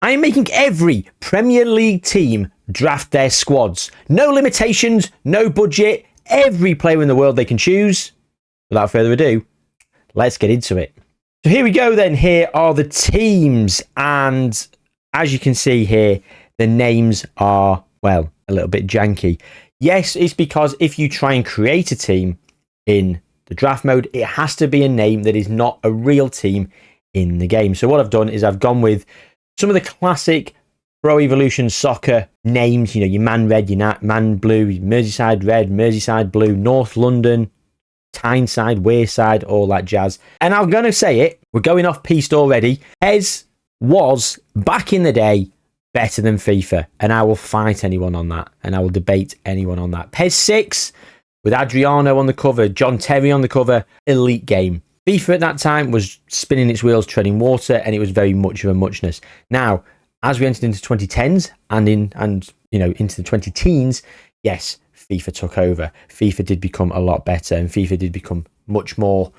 I am making every Premier League team draft their squads. No limitations, no budget, every player in the world they can choose. Without further ado, let's get into it. So here we go then. Here are the teams. And as you can see here, the names are, well, a little bit janky. Yes, it's because if you try and create a team in the draft mode, it has to be a name that is not a real team in the game. So what I've done is I've gone with some of the classic Pro Evolution Soccer names, you know, your Man Red, your Man Blue, Merseyside Red, Merseyside Blue, North London, Tyneside, Wearside, all that jazz. And I'm going to say it, we're going off piste already. PES was, back in the day, better than FIFA. And I will fight anyone on that. And I will debate anyone on that. PES 6, with Adriano on the cover, John Terry on the cover, elite game. FIFA at that time was spinning its wheels, treading water, and it was very much of a muchness. Now, as we entered into 2010s and into the 20-teens, yes, FIFA took over. FIFA did become a lot better, and FIFA did become much more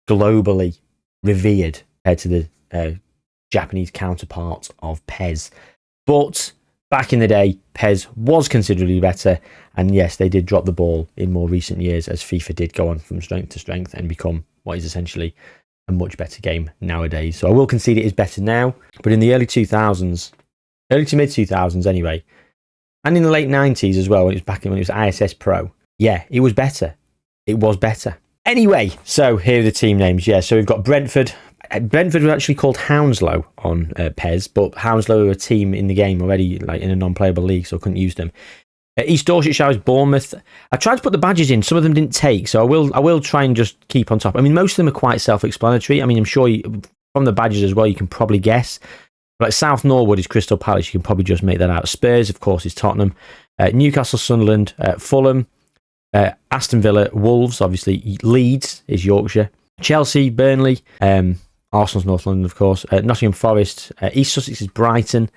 globally revered compared to the Japanese counterpart of PES. But back in the day, PES was considerably better, and yes, they did drop the ball in more recent years as FIFA did go on from strength to strength and become what is essentially a much better game nowadays. So I will concede it is better now, but in the early 2000s, early to mid 2000s anyway, and in the late 90s as well, when it was ISS Pro, yeah, it was better. It was better. Anyway, so here are the team names. Yeah, so we've got Brentford. Brentford were actually called Hounslow on PES, but Hounslow were a team in the game already, like in a non-playable league, so I couldn't use them. East Dorsetshire is Bournemouth. I tried to put the badges in, some of them didn't take, so I will try and just keep on top. I mean, most of them are quite self-explanatory. I mean, I'm sure from the badges as well, you can probably guess. Like South Norwood is Crystal Palace, you can probably just make that out. Spurs, of course, is Tottenham. Newcastle, Sunderland, Fulham, Aston Villa, Wolves, obviously. Leeds is Yorkshire. Chelsea, Burnley, Arsenal's North London, of course. Nottingham Forest, East Sussex is Brighton.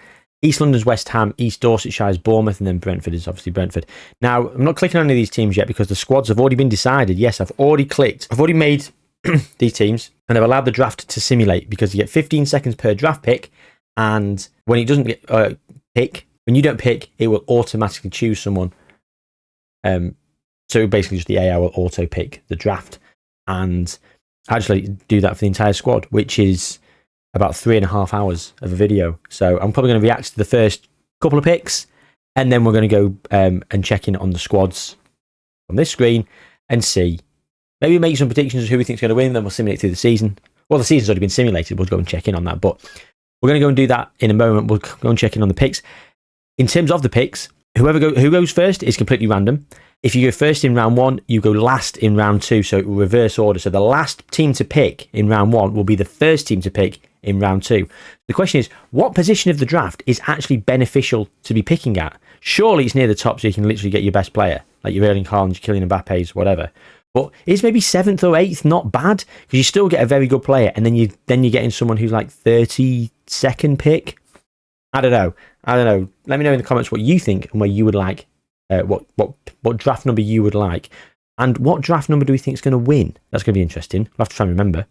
East London's West Ham, East Dorsetshire is Bournemouth, and then Brentford is obviously Brentford. Now, I'm not clicking on any of these teams yet because the squads have already been decided. Yes, I've already clicked. I've already made these teams, and I've allowed the draft to simulate because you get 15 seconds per draft pick, and when it doesn't get when you don't pick, it will automatically choose someone. So basically just the AI will auto pick the draft, and actually do that for the entire squad, which is about 3.5 hours of a video. So I'm probably going to react to the first couple of picks, and then we're going to go and check in on the squads on this screen and see. Maybe make some predictions of who we think is going to win, then we'll simulate through the season. Well, the season's already been simulated, we'll go and check in on that, but we're going to go and do that in a moment. We'll go and check in on the picks. In terms of the picks, who goes first is completely random. If you go first in round 1, you go last in round 2, so it will reverse order. So the last team to pick in round 1 will be the first team to pick in round 2. The question is, what position of the draft is actually beneficial to be picking at? Surely it's near the top so you can literally get your best player, like your Erling Haaland, your Kylian Mbappe's, whatever. But is maybe 7th or 8th not bad? Because you still get a very good player, and then you're getting someone who's like 32nd pick. I don't know. Let me know in the comments what you think and where you would like, what draft number you would like, and what draft number do we think is going to win? That's going to be interesting. We'll have to try and remember.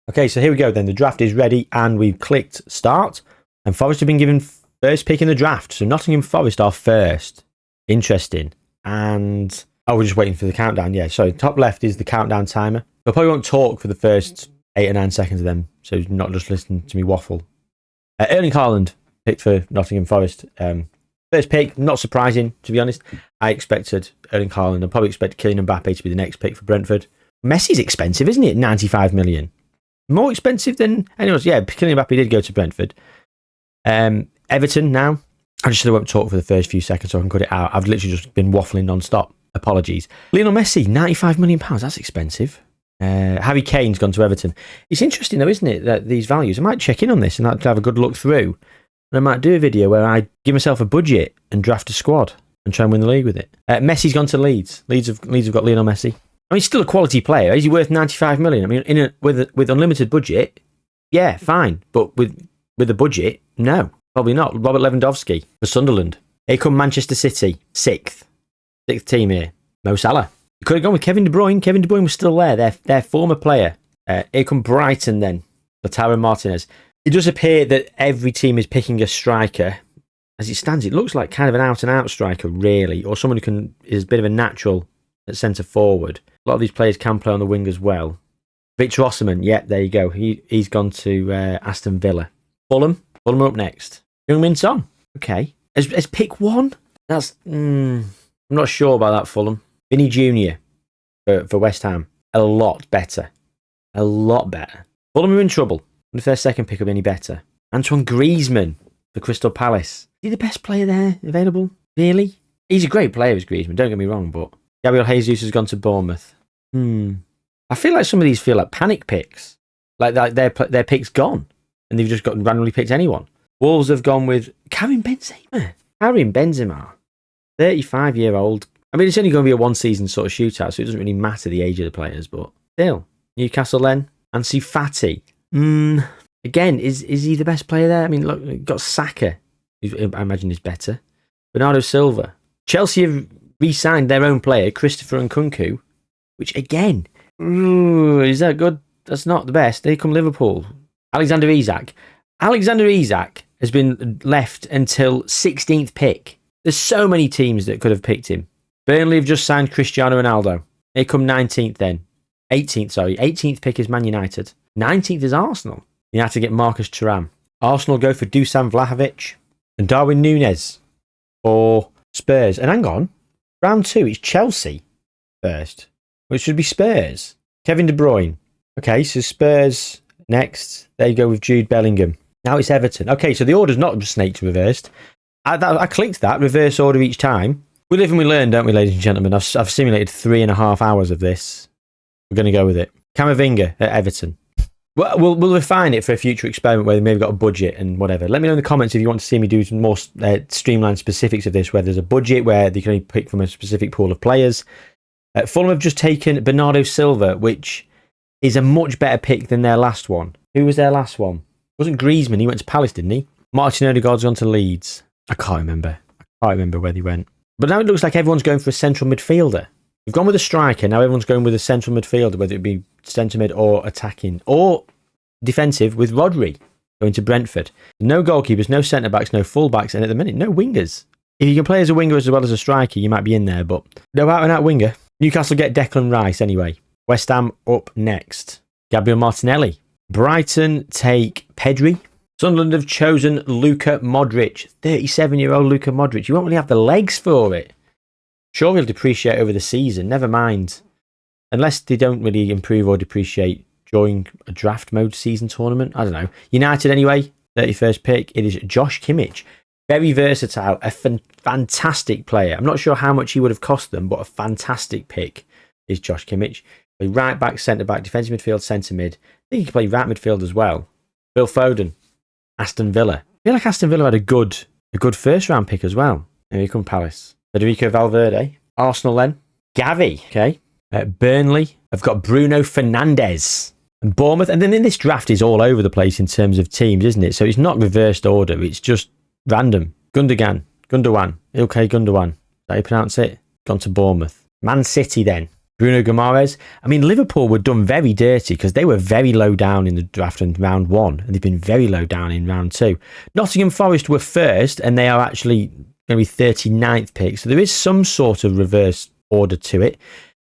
Okay, so here we go then. The draft is ready, and we've clicked start, and Forest have been given first pick in the draft. So Nottingham Forest are first. Interesting. And we're just waiting for the countdown. Yeah, so top left is the countdown timer. I probably won't talk for the first 8 or 9 seconds of them, so not just listen to me waffle. Erling Haaland picked for Nottingham Forest. First pick, not surprising, to be honest. I expected Erling Haaland. I probably expect Kylian Mbappe to be the next pick for Brentford. Messi's expensive, isn't it? 95 million. More expensive than anyone else. Yeah, Kylian Mbappe did go to Brentford. Everton now. I just won't talk for the first few seconds so I can cut it out. I've literally just been waffling non-stop. Apologies. Lionel Messi, £95 million. That's expensive. Harry Kane's gone to Everton. It's interesting though, isn't it, that these values, I might check in on this and have a good look through. And I might do a video where I give myself a budget and draft a squad and try and win the league with it. Messi's gone to Leeds. Leeds have got Lionel Messi. I mean, he's still a quality player. Is he worth 95 million? I mean, with unlimited budget, yeah, fine. But with a budget, no, probably not. Robert Lewandowski for Sunderland. Here come Manchester City, sixth team here. Mo Salah. You could have gone with Kevin De Bruyne. Kevin De Bruyne was still there. Their former player. Here come Brighton then. Lautaro Martinez. It does appear that every team is picking a striker. As it stands, it looks like kind of an out-and-out striker, really, or someone who is a bit of a natural at centre forward. A lot of these players can play on the wing as well. Victor Osimhen, yeah, there you go. He's gone to Aston Villa. Fulham are up next. Heung-min Son, okay. As pick one? That's I'm not sure about that. Fulham. Vinny Jr. for West Ham, a lot better. A lot better. Fulham are in trouble. If their second pick will be any better. Antoine Griezmann for Crystal Palace. Is he the best player there available? Really? He's a great player, is Griezmann, don't get me wrong, but Gabriel Jesus has gone to Bournemouth. I feel like some of these feel like panic picks. Like their pick's gone. And they've just got randomly picked anyone. Wolves have gone with Karim Benzema. 35-year-old. I mean, it's only going to be a one-season sort of shootout, so it doesn't really matter the age of the players, but still. Newcastle then. Ansu Fati. Again, is he the best player there? I mean, look, you've got Saka, who I imagine is better. Bernardo Silva. Chelsea have re-signed their own player, Christopher Nkunku, which again, is that good? That's not the best. Here come Liverpool. Alexander Isak. Alexander Isak has been left until 16th pick. There's so many teams that could have picked him. Burnley have just signed Cristiano Ronaldo. Here come 19th then. 18th pick is Man United. 19th is Arsenal. You have to get Marcus Thuram. Arsenal go for Dusan Vlahovic and Darwin Núñez for Spurs. And hang on, round 2, it's Chelsea first, which should be Spurs. Kevin De Bruyne. Okay, so Spurs next. There you go with Jude Bellingham. Now it's Everton. Okay, so the order's not snaked reversed. I clicked that, reverse order each time. We live and we learn, don't we, ladies and gentlemen? I've simulated 3.5 hours of this. We're going to go with it. Camavinga at Everton. We'll refine it for a future experiment where they maybe got a budget and whatever. Let me know in the comments if you want to see me do some more streamlined specifics of this, where there's a budget, where they can only pick from a specific pool of players. Fulham have just taken Bernardo Silva, which is a much better pick than their last one. Who was their last one? It wasn't Griezmann. He went to Palace, didn't he? Martin Odegaard's gone to Leeds. I can't remember where they went. But now it looks like everyone's going for a central midfielder. We've gone with a striker. Now everyone's going with a central midfielder, whether it be centre mid or attacking or defensive, with Rodri going to Brentford. No goalkeepers, no centre backs, no full backs, and at the minute, no wingers. If you can play as a winger as well as a striker, you might be in there, but no out and out winger. Newcastle get Declan Rice anyway. West Ham up next. Gabriel Martinelli. Brighton take Pedri. Sunderland have chosen Luka Modric. 37-year-old Luka Modric. You won't really have the legs for it. Sure, he'll depreciate over the season. Never mind. Unless they don't really improve or depreciate during a draft mode season tournament. I don't know. United anyway. 31st pick. It is Josh Kimmich. Very versatile. A fantastic player. I'm not sure how much he would have cost them, but a fantastic pick is Josh Kimmich. Play right back, centre back, defensive midfield, centre mid. I think he can play right midfield as well. Phil Foden. Aston Villa. I feel like Aston Villa had a good first round pick as well. Here you come Palace. Federico Valverde. Arsenal then. Gavi. Okay. Burnley have got Bruno Fernandes. And Bournemouth. And then in this draft is all over the place in terms of teams, isn't it? So it's not reversed order. It's just random. Gundogan. Ilkay Gundogan. Is that how you pronounce it? Gone to Bournemouth. Man City then. Bruno Guimaraes. I mean, Liverpool were done very dirty because they were very low down in the draft in round 1, and they've been very low down in round 2. Nottingham Forest were first, and they are actually going to be 39th pick. So there is some sort of reverse order to it.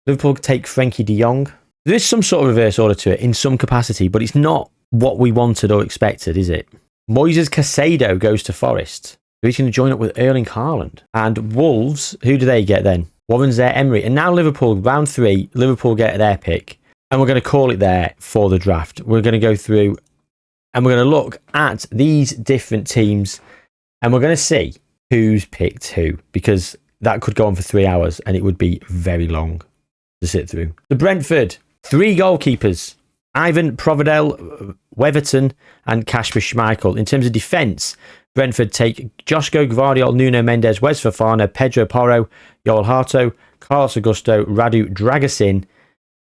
Liverpool take Frenkie de Jong. There is some sort of reverse order to it in some capacity, but it's not what we wanted or expected, is it? Moises Caicedo goes to Forest. So he's going to join up with Erling Haaland. And Wolves, who do they get then? Warren's there, Emery. And now Liverpool, round 3, Liverpool get their pick. And we're going to call it there for the draft. We're going to go through and we're going to look at these different teams and we're going to see who's picked who, because that could go on for 3 hours and it would be very long to sit through. The Brentford, 3 goalkeepers. Ivan Provedel, Weverton and Kasper Schmeichel. In terms of defence, Brentford take Joshko Gvardiol, Nuno Mendes, Wes Fofana, Pedro Porro, Joel Harto, Carlos Augusto, Radu Dragusin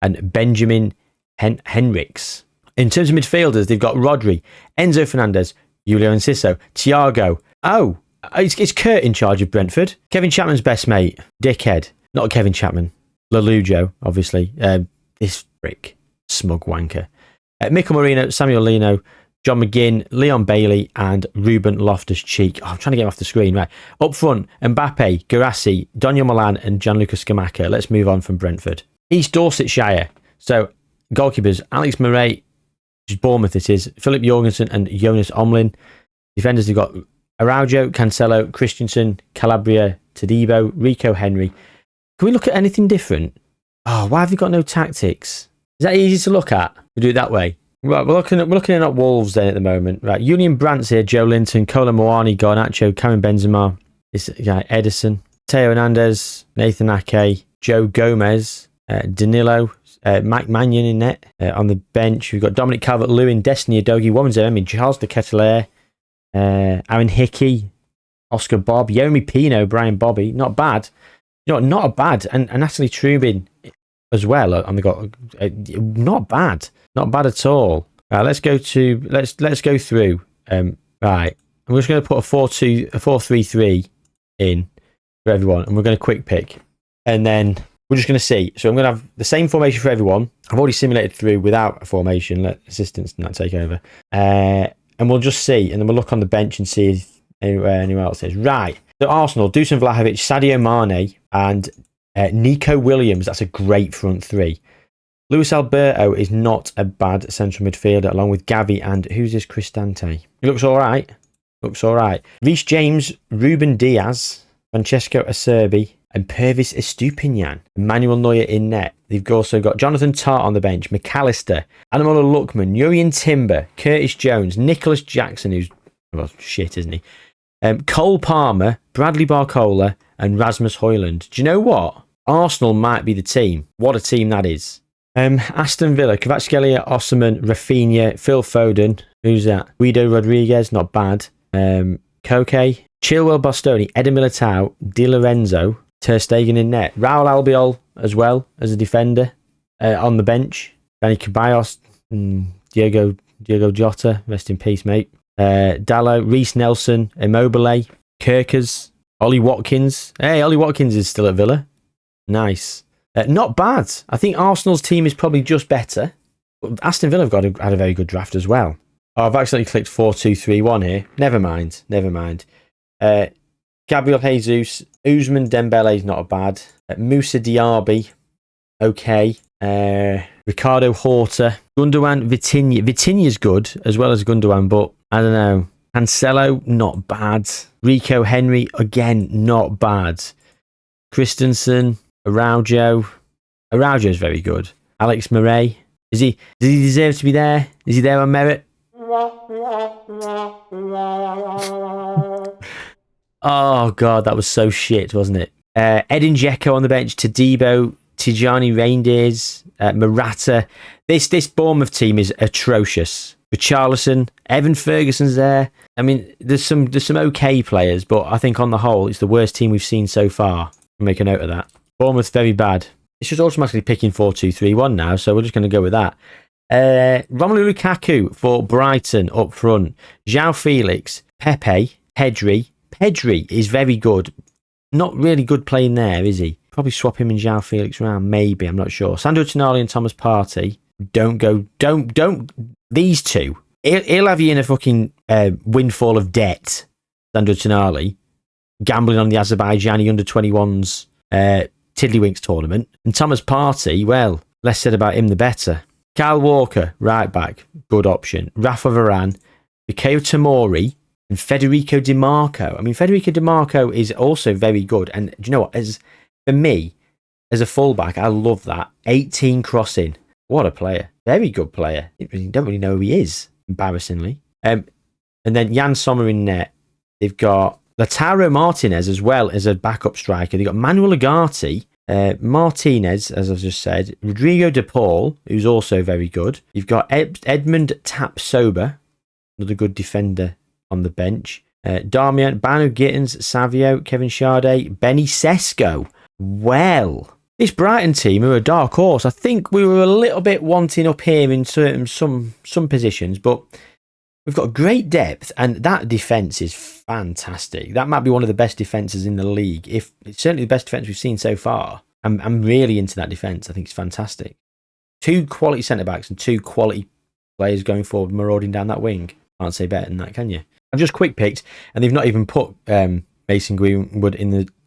and Benjamin Henriks. In terms of midfielders, they've got Rodri, Enzo Fernandez, Julio Enciso, Thiago. Oh, it's Kurt in charge of Brentford. Kevin Chapman's best mate. Dickhead. Not Kevin Chapman. Lelujo, obviously. This prick. Smug wanker. Mikel Merino, Samuel Lino, John McGinn, Leon Bailey, and Ruben Loftus-Cheek. Oh, I'm trying to get him off the screen. Right. Up front, Mbappe, Guirassy, Daniel Milan, and Gianluca Scamacca. Let's move on from Brentford. East Dorsetshire. So, goalkeepers, Alex Murray, which is Bournemouth it is, Philip Jorgensen, and Jonas Omlin. Defenders, they've got Araujo, Cancelo, Christensen, Calabria, Todibo, Rico Henry. Can we look at anything different? Oh, why have you got no tactics? Is that easy to look at? We do it that way. Right, we're looking at Wolves then at the moment. Right, Julian Brandt's here, Joe Linton, Kola Moani, Garnacho, Karim Benzema, this guy Edison, Teo Hernandez, Nathan Ake, Joe Gomez, Danilo, Mike Mannion in net. On the bench, we've got Dominic Calvert-Lewin, Destiny Udogie, Women's Army, Charles de Ketelaere, Aaron Hickey, Oscar Bob, Jeremy Pino, Brian Bobby. Not bad. Not bad. And Natalie Trubin as well on the not bad. Not bad at all. Let's go through. Right. I'm just going to put a 4-3-3 in for everyone, and we're going to quick pick. And then we're just going to see. So I'm going to have the same formation for everyone. I've already simulated through without a formation. Let assistants not take over. And we'll just see. And then we'll look on the bench and see if anyone else is. Right. So Arsenal, Dusan Vlahovic, Sadio Mane, and Nico Williams. That's a great front three. Luis Alberto is not a bad central midfielder, along with Gavi and who's this Cristante? He looks all right. Reece James, Ruben Diaz, Francesco Acerbi, and Pervis Estupinian. Emmanuel Neuer in net. They've also got Jonathan Tart on the bench, McAllister, Adamola Lookman, Jurrien Timber, Curtis Jones, Nicholas Jackson, who's shit, isn't he? Cole Palmer, Bradley Barcola, and Rasmus Højlund. Do you know what? Arsenal might be the team. What a team that is. Aston Villa, Kvaratskhelia, Osimhen, Rafinha, Phil Foden. Who's that? Guido Rodriguez, not bad. Koke, Chilwell Bastoni, Eder Militao, Di Lorenzo, Ter Stegen in net. Raul Albiol as well as a defender on the bench. Danny Ceballos, Diego Jota, rest in peace, mate. Dallo, Reece Nelson, Immobile, Kirkers, Ollie Watkins. Hey, Ollie Watkins is still at Villa. Nice. Not bad. I think Arsenal's team is probably just better. But Aston Villa have had a very good draft as well. Oh, I've accidentally clicked 4-2-3-1 here. Never mind. Gabriel Jesus, Ousmane Dembele is not bad. Moussa Diaby, okay. Ricardo Horta, Gundogan, Vitinha. Vitinha's good as well as Gundogan, but I don't know. Cancelo, not bad. Rico Henry, again, not bad. Christensen, Araujo. Araujo's very good. Alex Murray. Does he deserve to be there? Is he there on merit? Oh, God, that was so shit, wasn't it? Edin Dzeko on the bench. Todibo, Tijani Reindeers, Morata. This Bournemouth team is atrocious. Richarlison, Evan Ferguson's there. I mean, there's some okay players, but I think on the whole, it's the worst team we've seen so far. Make a note of that. Bournemouth's very bad. It's just automatically picking 4-2-3-1 now, so we're just going to go with that. Romelu Lukaku for Brighton up front. João Felix, Pepe, Pedri. Pedri is very good. Not really good playing there, is he? Probably swap him and João Felix around, maybe. I'm not sure. Sandro Tonali and Thomas Partey. Don't. These two. He'll have you in a fucking windfall of debt, Sandro Tonali. Gambling on the Azerbaijani under-21s Tiddlywinks tournament. And Thomas Partey, well, less said about him the better. Kyle Walker, right back, good option. Rafa Varane, Mikhail Tomori, and Federico Di Marco. I mean, Federico Di Marco is also very good. And do you know what? For me, as a fullback, I love that. 18 crossing. What a player. Very good player. You don't really know who he is, embarrassingly. And then Jan Sommer in net. They've got Lautaro Martinez as well as a backup striker. They've got Manuel Ugarte, Martinez, as I've just said, Rodrigo De Paul, who's also very good. You've got Edmund Tapsoba, another good defender on the bench. Darmian, Banu Gittins, Savio, Kevin Sade, Benny Sesko. Well, this Brighton team are a dark horse. I think we were a little bit wanting up here in some positions, but we've got great depth, and that defence is fantastic. That might be one of the best defences in the league. If it's certainly the best defence we've seen so far. I'm really into that defence. I think it's fantastic. 2 quality centre-backs and 2 quality players going forward, marauding down that wing. Can't say better than that, can you? I've just quick picked, and they've not even put Mason Greenwood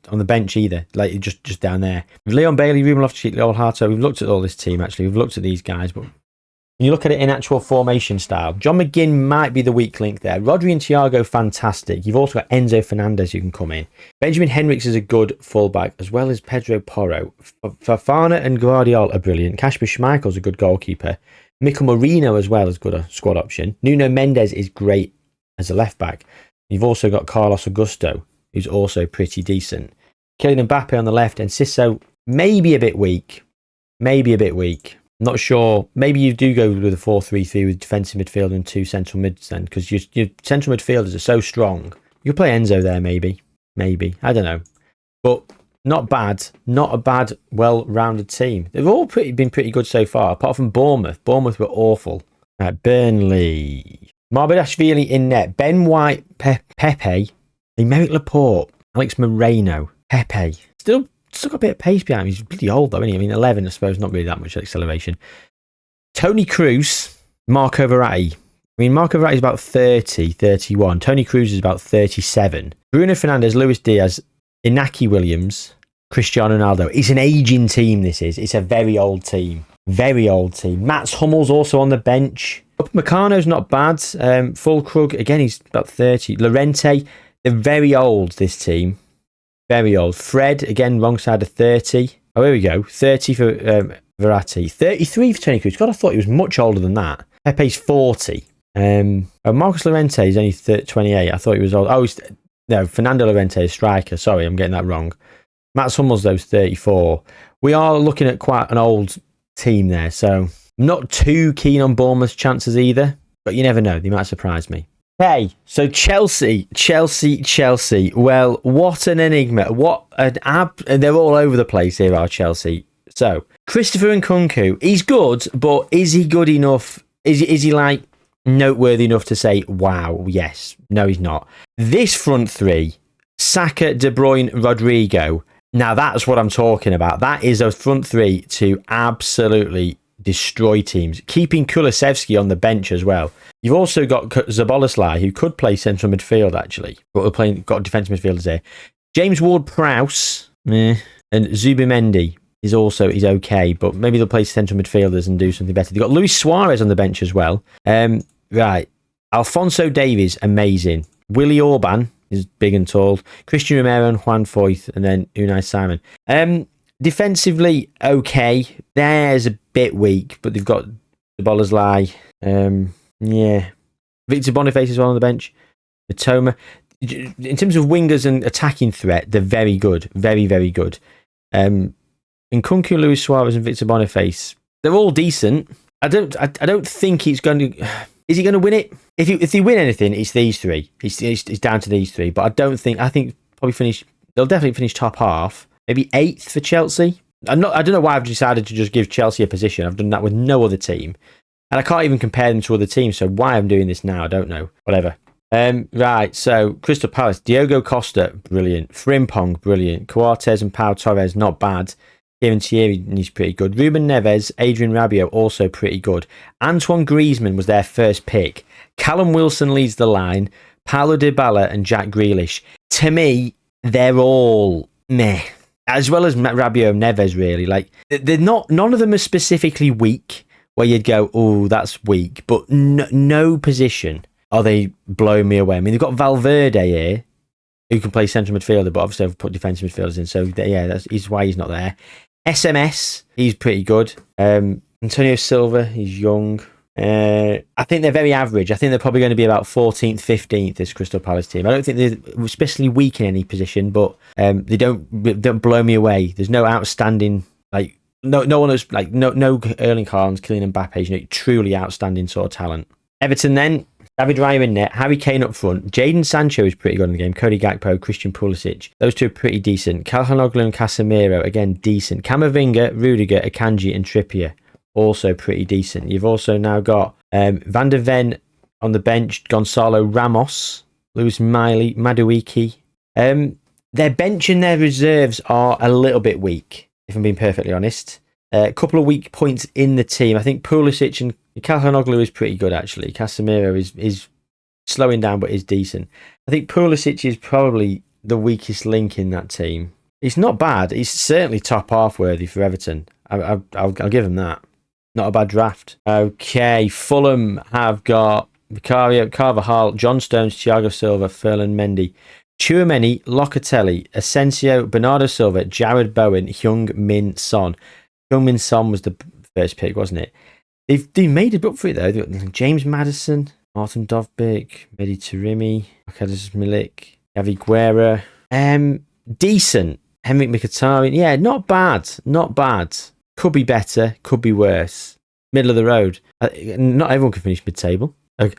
on the bench either, like just down there. With Leon Bailey, Ruben Loftus-Cheek, Joel Harto, we've looked at all this team actually. We've looked at these guys, but when you look at it in actual formation style, John McGinn might be the weak link there. Rodri and Thiago, fantastic. You've also got Enzo Fernandez who can come in. Benjamin Henriks is a good fullback, as well as Pedro Porro. Fafana and Guardiola are brilliant. Kasper Schmeichel's a good goalkeeper. Mikel Merino as well is good a squad option. Nuno Mendes is great as a left back. You've also got Carlos Augusto, who's also pretty decent. Kylian Mbappe on the left, and Sisso maybe a bit weak. Not sure. Maybe you do go with a 4-3-3 with defensive midfield and 2 central mids then, because your central midfielders are so strong. You could play Enzo there, maybe. I don't know. But not bad. Not a bad, well-rounded team. They've all been pretty good so far, apart from Bournemouth. Bournemouth were awful. Right, Burnley. Marbadashvili in net. Ben White, Pepe, Emerick Laporte, Alex Moreno, Pepe. Still got a bit of pace behind him. He's pretty old though, isn't he? I mean, 11, I suppose, not really that much acceleration. Tony Cruz, Marco Verratti. I mean, Marco Verratti is about 30, 31. Tony Cruz is about 37. Bruno Fernandes, Luis Diaz, Inaki Williams, Cristiano Ronaldo. It's an aging team, this is. It's a very old team. Mats Hummel's also on the bench. Upamecano's not bad. Fulkrug, again, he's about 30. Llorente, they're very old, this team. Very old. Fred, again, wrong side of 30. Oh, here we go. 30 for Verratti. 33 for Tony Cruz. God, I thought he was much older than that. Pepe's 40. Marcus Llorente is only 28. I thought he was old. No, Fernando Llorente is striker. Sorry, I'm getting that wrong. Mats Hummels, though, is 34. We are looking at quite an old team there, so I'm not too keen on Bournemouth's chances either, but you never know. They might surprise me. Okay, so Chelsea. Well, what an enigma. What an they're all over the place here, are Chelsea. So, Christopher Nkunku, he's good, but is he good enough? Is he like noteworthy enough to say, wow, yes? No, he's not. This front three, Saka, De Bruyne, Rodrigo. Now, that's what I'm talking about. That is a front three to absolutely destroy teams. Keeping Kulusevski on the bench as well. You've also got Zabolasly, who could play central midfield, actually. But got defensive midfielders there. James Ward-Prowse, and Zubimendi is okay, but maybe they'll play central midfielders and do something better. They've got Luis Suarez on the bench as well. Right. Alphonso Davies, amazing. Willie Orban is big and tall. Christian Romero and Juan Foyth, and then Unai Simon. Defensively, okay. There's a bit weak, but they've got Zabolasly. Yeah. Victor Boniface as well on the bench. Matoma. In terms of wingers and attacking threat, they're very good. Very, very good. Nkunku, Luis Suarez and Victor Boniface, they're all decent. I don't think he's going to... Is he going to win it? If they win anything, it's these three. It's down to these three. But I think they'll definitely finish top half. Maybe 8th for Chelsea. I don't know why I've decided to just give Chelsea a position. I've done that with no other team. And I can't even compare them to other teams, so why I'm doing this now, I don't know. Whatever. Right, so Crystal Palace, Diogo Costa, brilliant. Frimpong, brilliant. Coates and Pau Torres, not bad. Kieran Thierry, he's pretty good. Ruben Neves, Adrian Rabiot, also pretty good. Antoine Griezmann was their first pick. Callum Wilson leads the line. Paulo Dybala and Jack Grealish. To me, they're all meh. As well as Rabiot and Neves, really. Like, they're not. None of them are specifically weak, where you'd go, oh, that's weak. But no position are they blowing me away. I mean, they've got Valverde here, who can play central midfielder, but obviously I've put defensive midfielders in. So, yeah, that's why he's not there. SMS, he's pretty good. Antonio Silva, he's young. I think they're very average. I think they're probably going to be about 14th, 15th, this Crystal Palace team. I don't think they're especially weak in any position, but they don't blow me away. There's no outstanding, like, no one who's like, no Erling Haaland, Kylian Mbappe, truly outstanding sort of talent. Everton then, David Raya in net, Harry Kane up front. Jadon Sancho is pretty good in the game. Cody Gakpo, Christian Pulisic. Those two are pretty decent. Calhanoglu and Casemiro, again, decent. Camavinga, Rudiger, Akanji and Trippier, also pretty decent. You've also now got Van der Ven on the bench, Gonzalo Ramos, Lewis Miley, Madueke. Their bench and their reserves are a little bit weak, if I'm being perfectly honest. A couple of weak points in the team. I think Pulisic and Calhanoglu is pretty good, actually. Casemiro is slowing down, but is decent. I think Pulisic is probably the weakest link in that team. He's not bad. He's certainly top half worthy for Everton. I'll give him that. Not a bad draft. Okay, Fulham have got Vicario, Carvajal, John Stones, Thiago Silva, Ferland Mendy, Tchouaméni, Locatelli, Asensio, Bernardo Silva, Jared Bowen, Heung-min Son. Heung-min Son was the first pick, wasn't it? They've made it up for it though. They've got James Maddison, Martin Dovbyk, Mehdi Taremi, Arkadiusz Milik, Javi Guerra. Decent. Henrik Mkhitaryan. Yeah, not bad. Not bad. Could be better. Could be worse. Middle of the road. Not everyone can finish mid-table,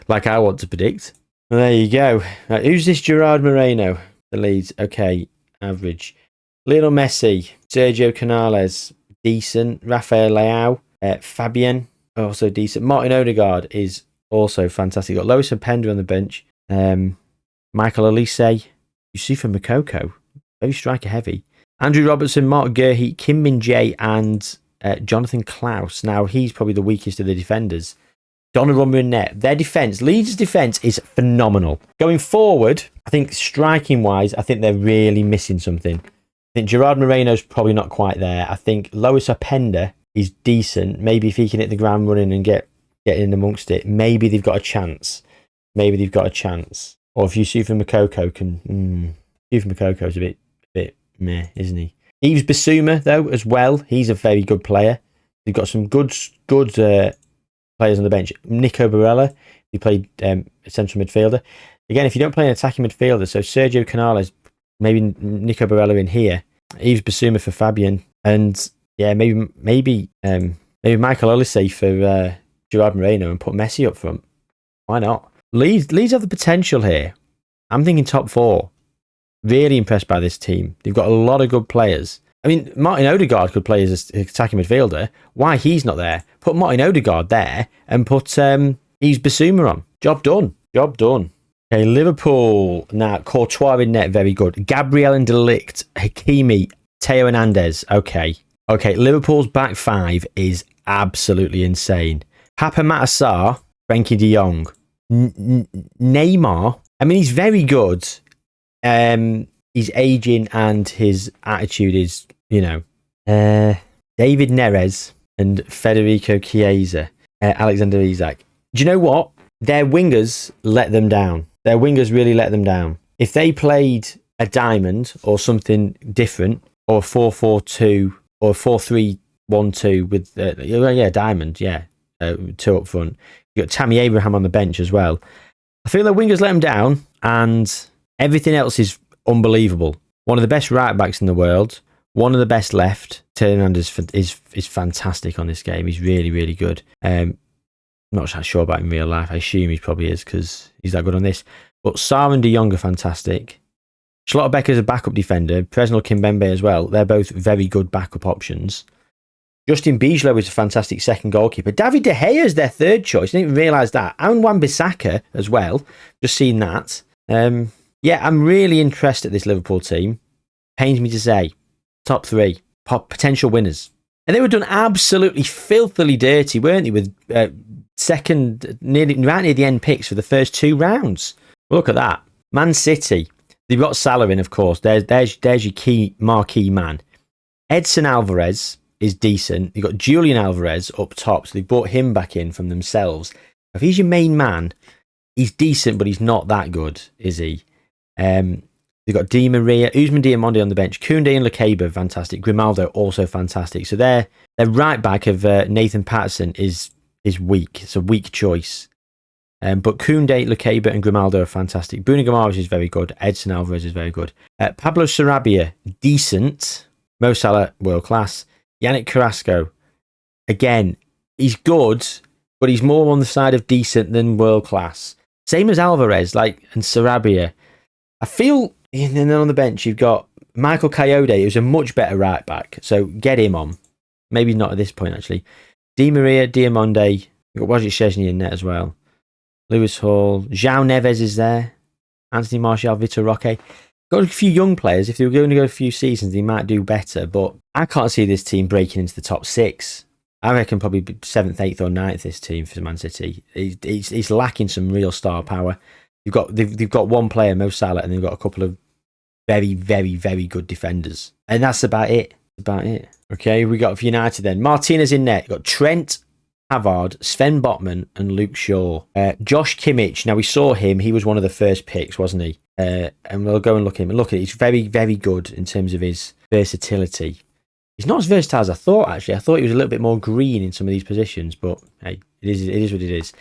like I want to predict. Well, there you go. Right, who's this Gerard Moreno? The Leeds. Okay, average. Lionel Messi, Sergio Canales, decent. Rafael Leao, Fabian, also decent. Martin Odegaard is also fantastic. Got Lois and Pender on the bench. Michael Olise, Yusufa Moukoko, very striker heavy. Andrew Robertson, Mark Gurhey, Kim Min-jae, and Jonathan Klaus. Now, he's probably the weakest of the defenders. Donnarumma in net. Their defence, Leeds' defence is phenomenal. Going forward, I think striking-wise, I think they're really missing something. I think Gerard Moreno's probably not quite there. I think Lois Openda is decent. Maybe if he can hit the ground running and get in amongst it, maybe they've got a chance. Or if Yusufa Moukoko can... Yusufa Mokoko's a bit meh, isn't he? Yves Bissouma, though, as well. He's a very good player. They've got some good players on the bench. Nico Barella, he played central midfielder. Again, if you don't play an attacking midfielder, so Sergio Canales, maybe Nico Barella in here, Yves Bissouma for Fabian, and yeah, maybe Michael Olise for Gerard Moreno and put Messi up front. Why not? Leeds have the potential here. I'm thinking top 4. Really impressed by this team. They've got a lot of good players. I mean, Martin Odegaard could play as an attacking midfielder. Why he's not there? Put Martin Odegaard there and put Yves Bissouma on. Job done. Okay, Liverpool. Now, Courtois in net, very good. Gabriel and De Ligt, Hakimi, Teo Hernandez. Okay, Liverpool's back 5 is absolutely insane. Papa Matar, Frenkie de Jong, Neymar. I mean, he's very good. He's aging and his attitude is, David Neres and Federico Chiesa, Alexander Isak. Do you know what? Their wingers let them down. Their wingers really let them down. If they played a diamond or something different, or 4-4-2 or 4-3-1-2 with, diamond, 2 up front. You got Tammy Abraham on the bench as well. I feel the wingers let them down, and everything else is unbelievable. One of the best right backs in the world. One of the best left. Teo Hernandez is fantastic on this game. He's really, really good. Not sure about him in real life. I assume he probably is because he's that good on this. But Sarr and De Jong are fantastic. Schlotterbeck is a backup defender. Presnel Kimpembe as well. They're both very good backup options. Justin Bijlow is a fantastic second goalkeeper. David De Gea is their third choice. I didn't realise that. Aaron Wan-Bissaka as well. Just seen that. Yeah, I'm really interested in this Liverpool team. Pains me to say. Top 3. Potential winners. And they were done absolutely filthily dirty, weren't they? With second, right near the end picks for the first 2 rounds. Look at that. Man City. They've got Salah in, of course. There's your key marquee man. Edson Alvarez is decent. You've got Julian Alvarez up top. So they brought him back in from themselves. If he's your main man, he's decent, but he's not that good, is he? They've got Di Maria, Ousmane Diamonde on the bench, Koundé and Lacaba, fantastic. Grimaldo, also fantastic. So their right back of Nathan Patterson is weak. It's a weak choice. But Koundé, Lacaba and Grimaldo are fantastic. Bruno Guimaraes is very good. Edson Alvarez is very good. Pablo Sarabia, decent. Mo Salah, world class. Yannick Carrasco, again, he's good, but he's more on the side of decent than world class. Same as Alvarez, and Sarabia. I feel, and then on the bench, you've got Michael Coyote, who's a much better right back. So get him on. Maybe not at this point, actually. Di Maria, Diamonde. You've got Wojciech Szczesny in net as well. Lewis Hall. João Neves is there. Anthony Martial, Vitor Roque. Got a few young players. If they were going to go a few seasons, they might do better. But I can't see this team breaking into the top 6. I reckon probably 7th, 8th, or 9th. This team for Man City, he's lacking some real star power. They've got one player, Mo Salah, and they've got a couple of very, very, very good defenders, and that's about it. Okay, we got for United then. Martinez in net. We've got Trent, Havard, Sven Botman, and Luke Shaw. Josh Kimmich. Now we saw him. He was one of the first picks, wasn't he? And we'll go and look at him. And look at it. He's very, very good in terms of his versatility. He's not as versatile as I thought, actually. I thought he was a little bit more green in some of these positions, but hey, it is what it is.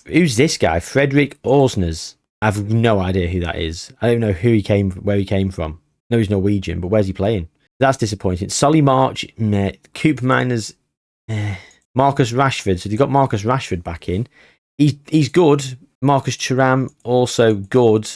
Who's this guy? Frederick Orsnes. I have no idea who that is. I don't know where he came from. I know he's Norwegian, but where's he playing? That's disappointing. Solly March, Coop Miners, Marcus Rashford. So they've got Marcus Rashford back in. He's good. Marcus Thuram, also good,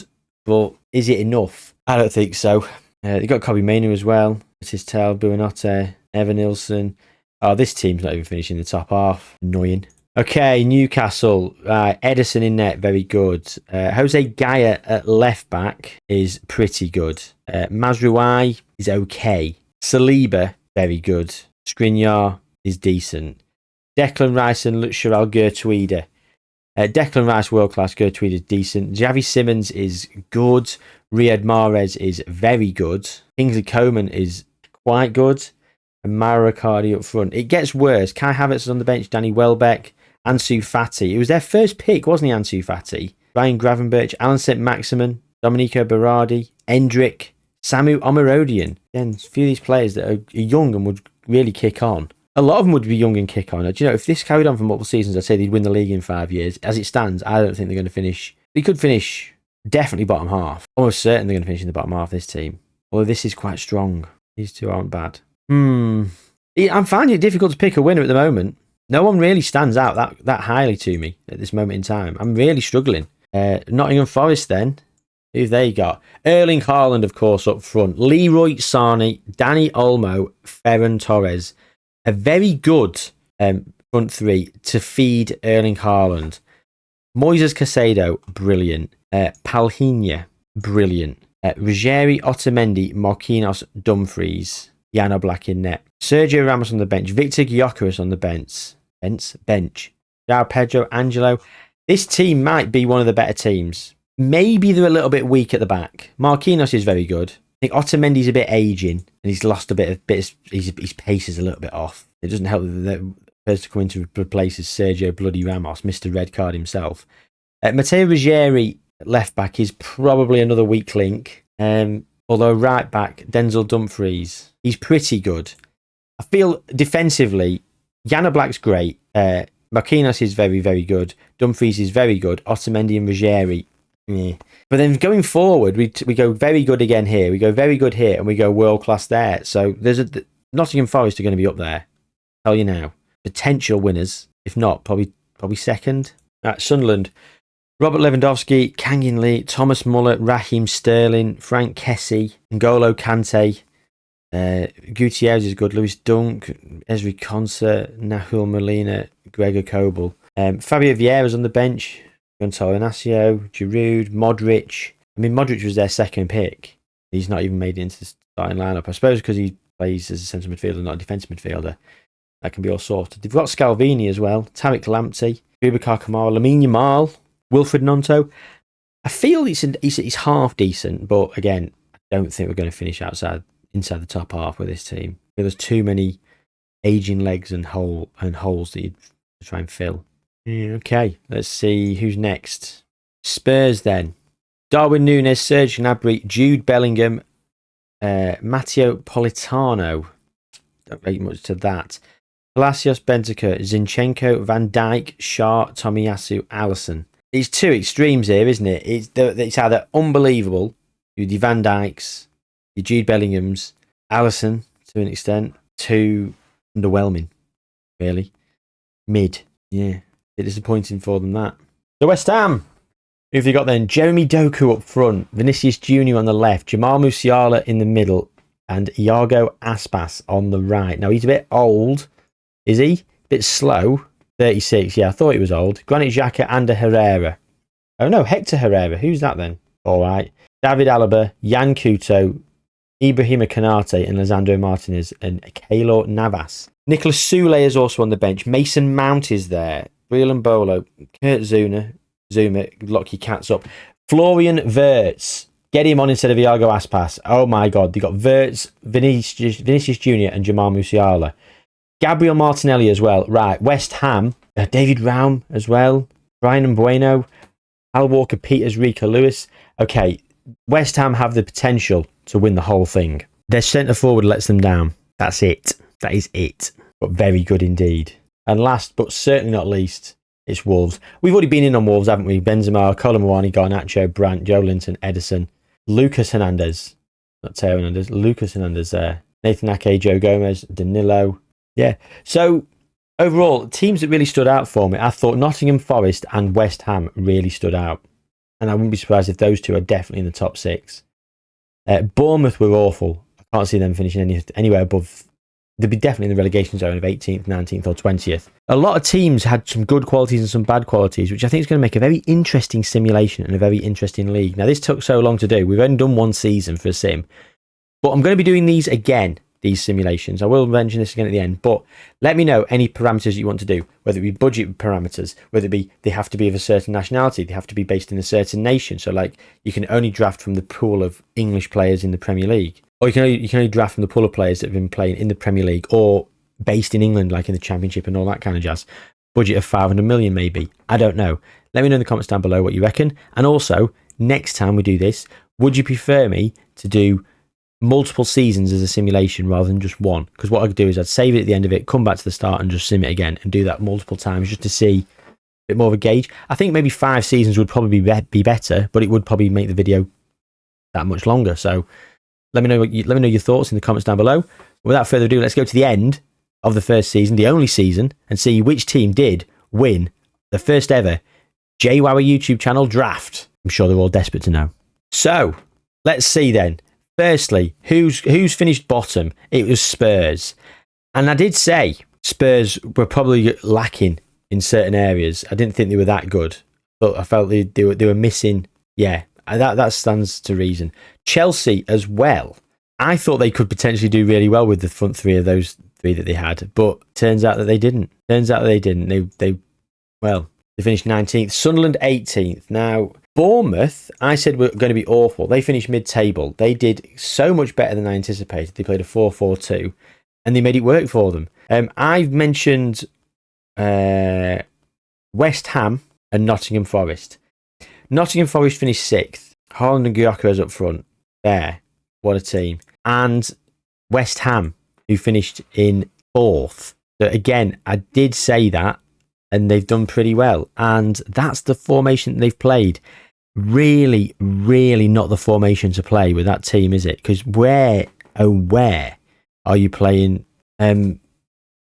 but is it enough? I don't think so. They've got Kobe Mainoo as well. Tistel, Buonanotte, Evan Nilsson. Oh, this team's not even finishing the top half. Annoying. Okay, Newcastle. Edison in net, very good. Jose Gaya at left back is pretty good. Mazrouai is okay. Saliba, very good. Skriniar is decent. Declan Rice and Sherelle Gertruida. Declan Rice, world class. Gertruida is decent. Javi Simmons is good. Riyad Mahrez is very good. Kingsley Coman is quite good. And Mauro Icardi up front. It gets worse. Kai Havertz is on the bench. Danny Welbeck. Ansu Fati. It was their first pick, wasn't he, Ansu Fati? Ryan Gravenberch. Alan St-Maximin. Domenico Berardi. Endrick. Samu Omirodian. Again, a few of these players that are young and would really kick on. A lot of them would be young and kick on. Do you know, if this carried on for multiple seasons, I'd say they'd win the league in 5 years. As it stands, I don't think they're going to finish. They could finish definitely bottom half. Almost certain they're going to finish in the bottom half, this team. Although this is quite strong. These two aren't bad. I'm finding it difficult to pick a winner at the moment. No one really stands out that highly to me at this moment in time. I'm really struggling. Nottingham Forest then. Who've they got? Erling Haaland, of course, up front. Leroy Sané, Danny Olmo, Ferran Torres. A very good front three to feed Erling Haaland. Moises Caicedo, brilliant. Palhinha, brilliant. Ruggeri, Otamendi, Marquinhos, Dumfries. Jan Oblak in net. Sergio Ramos on the bench. Victor Gyökeres on the bench. João Pedro, Angelo. This team might be one of the better teams. Maybe they're a little bit weak at the back. Marquinhos is very good. I think Otamendi's a bit aging and he's lost a bit. His pace is a little bit off. It doesn't help that the person to come in to replace Sergio Bloody Ramos, Mr. Red Card himself. Matteo Ruggeri left back is probably another weak link. Although right back, Denzel Dumfries, he's pretty good. I feel defensively, Jan Oblak's great. Marquinhos is very, very good. Dumfries is very good. Otamendi and Ruggeri, yeah. But then going forward, we go very good again here. We go very good here, and we go world class there. So Nottingham Forest are going to be up there. Tell you now, potential winners. If not, probably second. At Sunderland, Robert Lewandowski, Kang In Lee, Thomas Muller, Raheem Sterling, Frank Kessie, N'Golo Kante. Gutierrez is good. Lewis Dunk, Ezri Konsa, Nahul Molina, Gregor Kobel. Fabio Vieira's on the bench. Gonzalo Inacio, Giroud, Modric. I mean, Modric was their second pick. He's not even made it into the starting lineup. I suppose because he plays as a centre midfielder, not a defensive midfielder. That can be all sorted. They've got Scalvini as well. Tarek Lamptey, Boubacar Kamara, Lamine Yamal, Wilfred Nonto. I feel he's half decent, but again, I don't think we're going to finish inside the top half with this team. There's too many aging legs and holes that you'd try and fill. Okay, let's see who's next. Spurs then. Darwin Núñez, Serge Gnabry, Jude Bellingham, Matteo Politano. Don't rate much to that. Palacios, Bentancur, Zinchenko, Van Dijk, Shaw, Tomiyasu, Alisson. It's two extremes here, isn't it? It's either unbelievable, your Van Dijks, your Jude Bellinghams, Alisson to an extent, to underwhelming, really. Mid, yeah. Bit disappointing for them, that. So West Ham, who have they got then? Jeremy Doku up front, Vinicius Jr. on the left, Jamal Musiala in the middle, and Iago Aspas on the right. Now, he's a bit old, is he? A bit slow. 36, yeah, I thought he was old. Granit Xhaka, Ander Herrera. Oh no, Hector Herrera. Who's that then? All right. David Alaba, Jan Couto, Ibrahima Konate and Lisandro Martinez and Keylor Navas. Nicholas Soule is also on the bench. Mason Mount is there. Breland Bolo, Kurt Zuma, lock your cats up. Florian Wirtz. Get him on instead of Iago Aspas. Oh my God. They got Wirtz, Vinicius Jr. and Jamal Musiala. Gabriel Martinelli as well. Right. West Ham. David Raum as well. Brian Bueno. Al Walker Peters, Rico Lewis. Okay. West Ham have the potential to win the whole thing. Their centre forward lets them down. That's it. That is it. But very good indeed. And last but certainly not least, it's Wolves. We've already been in on Wolves, haven't we? Benzema, Colomwani, Garnacho, Brandt, Joe Linton, Edison, Lucas Hernandez. Not Teo Hernandez. Lucas Hernandez there. Nathan Ake, Joe Gomez, Danilo. Yeah. So overall, teams that really stood out for me, I thought Nottingham Forest and West Ham really stood out. And I wouldn't be surprised if those two are definitely in the top 6. Bournemouth were awful. I can't see them finishing anywhere above. They'd be definitely in the relegation zone of 18th, 19th or 20th. A lot of teams had some good qualities and some bad qualities, which I think is going to make a very interesting simulation and a very interesting league. Now, this took so long to do. We've only done one season for a sim. But I'm going to be doing these again, these simulations. I will mention this again at the end. But let me know any parameters you want to do, whether it be budget parameters, whether it be they have to be of a certain nationality, they have to be based in a certain nation. So, like, you can only draft from the pool of English players in the Premier League. Or you can only draft from the pool of players that have been playing in the Premier League or based in England, like in the Championship and all that kind of jazz. Budget of 500 million, maybe. I don't know. Let me know in the comments down below what you reckon. And also, next time we do this, would you prefer me to do multiple seasons as a simulation rather than just one? Because what I'd do is I'd save it at the end of it, come back to the start and just sim it again and do that multiple times just to see a bit more of a gauge. I think maybe 5 seasons would probably be better, but it would probably make the video that much longer. So let me know your thoughts in the comments down below. Without further ado, let's go to the end of the first season, the only season, and see which team did win the first ever Jayhuahua YouTube channel draft. I'm sure they're all desperate to know. So let's see then. Firstly, who's finished bottom? It was Spurs. And I did say Spurs were probably lacking in certain areas. I didn't think they were that good. But I felt they were missing. Yeah, that stands to reason. Chelsea as well. I thought they could potentially do really well with the front three of those 3 that they had. But turns out that they didn't. They finished 19th. Sunderland 18th. Now, Bournemouth, I said were going to be awful. They finished mid-table. They did so much better than I anticipated. They played a 4-4-2 and they made it work for them. I've mentioned West Ham and Nottingham Forest. Nottingham Forest finished 6th. Haaland and Gyökeres up front. There. What a team. And West Ham, who finished in 4th. So again, I did say that. And they've done pretty well. And that's the formation they've played. Really, really not the formation to play with that team, is it? Because where are you playing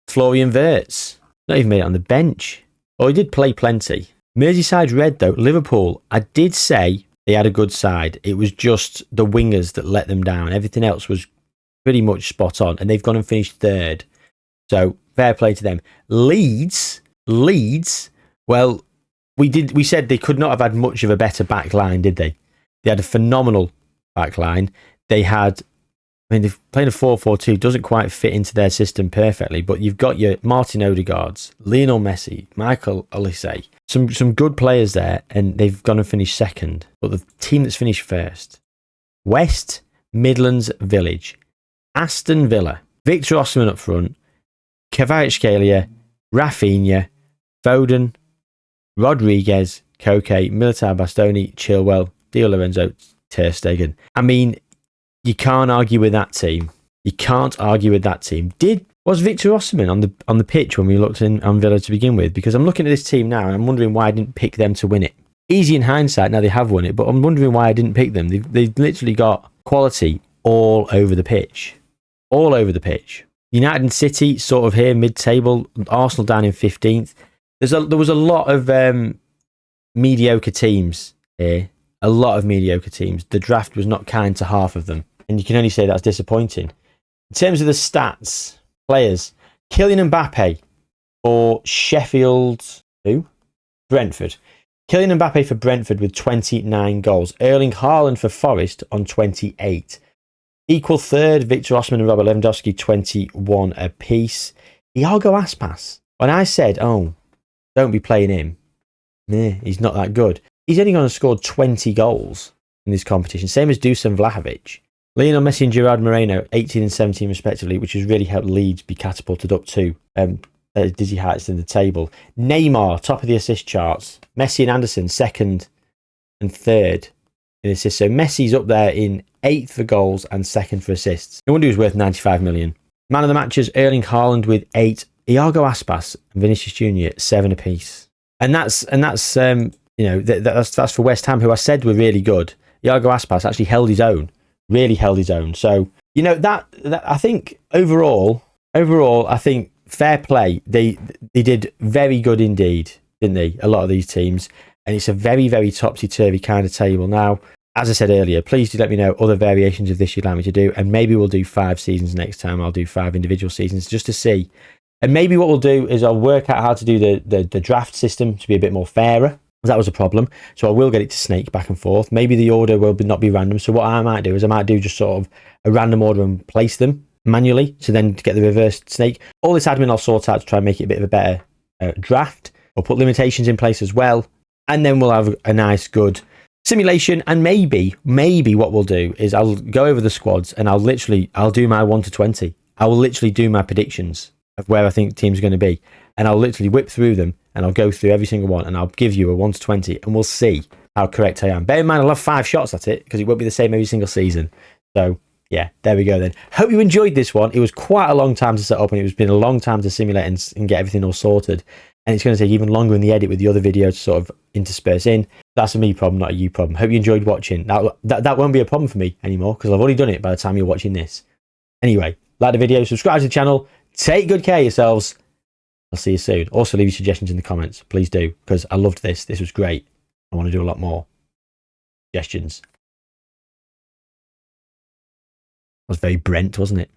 Florian Wirtz? Not even made it on the bench. Oh, he did play plenty. Merseyside's red, though. Liverpool, I did say they had a good side. It was just the wingers that let them down. Everything else was pretty much spot on. And they've gone and finished 3rd. So, fair play to them. Leeds, well, we said they could not have had much of a better back line, did they? They had a phenomenal back line. They've played a 4-4-2, doesn't quite fit into their system perfectly, but you've got your Martin Odegaards, Lionel Messi, Michael Olise, some good players there, and they've gone and finished 2nd. But the team that's finished 1st, West Midlands Village, Aston Villa, Victor Osimhen up front, Kvaratskhelia, Rafinha, Foden, Rodriguez, Koke, Militao Bastoni, Chilwell, Di Lorenzo, Ter Stegen. I mean, you can't argue with that team. Was Victor Osimhen on the pitch when we looked on Villa to begin with? Because I'm looking at this team now and I'm wondering why I didn't pick them to win it. Easy in hindsight, now they have won it, but I'm wondering why I didn't pick them. They've literally got quality all over the pitch. All over the pitch. United and City sort of here mid-table. Arsenal down in 15th. There was a lot of mediocre teams here. A lot of mediocre teams. The draft was not kind to half of them. And you can only say that's disappointing. In terms of the stats, players. Kylian Mbappe for Sheffield. Who? Brentford. Kylian Mbappe for Brentford with 29 goals. Erling Haaland for Forest on 28. Equal third, Victor Osman and Robert Lewandowski, 21 apiece. Iago Aspas. When I said, oh, don't be playing him, he's not that good. He's only going to score 20 goals in this competition, same as Dusan Vlahovic. Lionel Messi and Gerard Moreno, 18 and 17 respectively, which has really helped Leeds be catapulted up to dizzy heights in the table. Neymar, top of the assist charts. Messi and Anderson, second and third in assists. So Messi's up there in 8th for goals and 2nd for assists. No wonder he was worth 95 million. Man of the matches, Erling Haaland with 8. Iago Aspas and Vinicius Jr. 7 apiece. And that's for West Ham, who I said were really good. Iago Aspas actually held his own. Really held his own. So, that I think overall, I think fair play. They did very good indeed, didn't they? A lot of these teams. And it's a very, very topsy-turvy kind of table. Now, as I said earlier, please do let me know other variations of this you'd like me to do. And maybe we'll do 5 seasons next time. I'll do 5 individual seasons just to see. And maybe what we'll do is I'll work out how to do the draft system to be a bit more fairer. That was a problem. So I will get it to snake back and forth. Maybe the order will not be random. So what I might do is I might do just sort of a random order and place them manually. So then to get the reverse snake. All this admin I'll sort out to try and make it a bit of a better draft. I'll put limitations in place as well. And then we'll have a nice, good simulation. And maybe what we'll do is I'll go over the squads and I'll do my 1 to 20. I will literally do my predictions of where I think teams are going to be. And I'll literally whip through them and I'll go through every single one and I'll give you a 1 to 20 and we'll see how correct I am. Bear in mind, I'll have 5 shots at it because it won't be the same every single season. So, yeah, there we go then. Hope you enjoyed this one. It was quite a long time to set up and it's been a long time to simulate and get everything all sorted. And it's going to take even longer in the edit with the other video to sort of intersperse in. That's a me problem, not a you problem. Hope you enjoyed watching. That won't be a problem for me anymore because I've already done it by the time you're watching this. Anyway, like the video, subscribe to the channel, take good care of yourselves. I'll see you soon. Also, leave your suggestions in the comments. Please do, because I loved this. This was great. I want to do a lot more suggestions. That was very Brent, wasn't it?